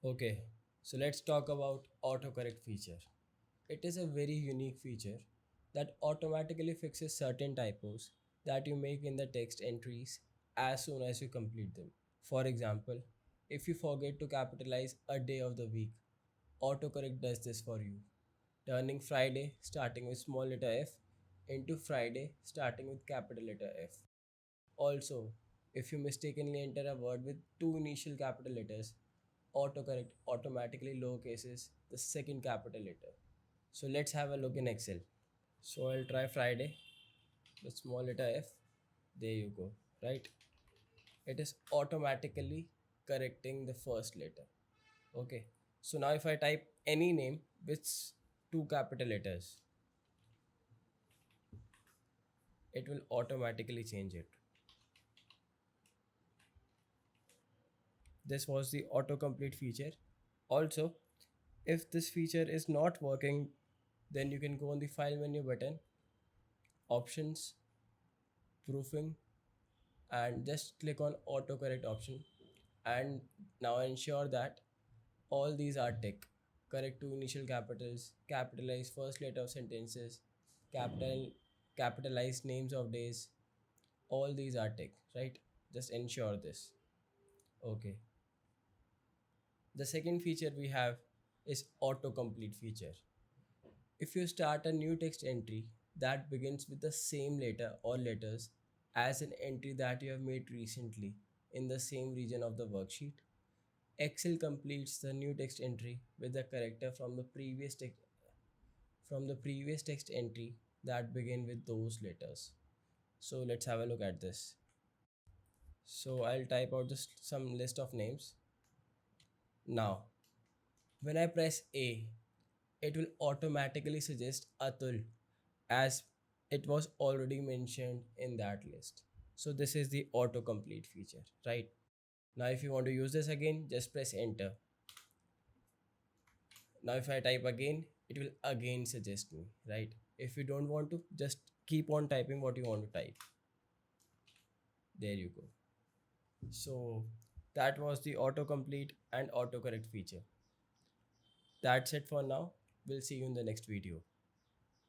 Okay, so let's talk about autocorrect feature. It is a very unique feature that automatically fixes certain typos that you make in the text entries as soon as you complete them. For example, if you forget to capitalize a day of the week, autocorrect does this for you, turning Friday starting with small letter f into Friday starting with capital letter F. Also, if you mistakenly enter a word with two initial capital letters, autocorrect automatically lowercases the second capital letter. So let's have a look in Excel. So I'll try Friday with small letter f. There you go, right? It is automatically correcting the first letter. Okay. So now if I type any name with two capital letters, it will automatically change it. This was the autocomplete feature. Also, if this feature is not working, then you can go on the file menu button, options, proofing, and just click on autocorrect option, and now ensure that all these are tick. Correct two initial capitals, capitalize first letter of sentences, capital capitalize names of days, all these are tick, right? Just ensure this. Okay. The second feature we have is autocomplete feature. If you start a new text entry that begins with the same letter or letters as an entry that you have made recently in the same region of the worksheet, Excel completes the new text entry with the character from the previous text entry that begin with those letters. So let's have a look at this. So I'll type out just some list of names. Now, when I press A, it will automatically suggest Atul as it was already mentioned in that list. So this is the autocomplete feature, right? Now if you want to use this again, just press enter. Now if I type again, it will again suggest me, right? If you don't want to, just keep on typing what you want to type. There you go. So that was the autocomplete and autocorrect feature. That's it for now. We'll see you in the next video.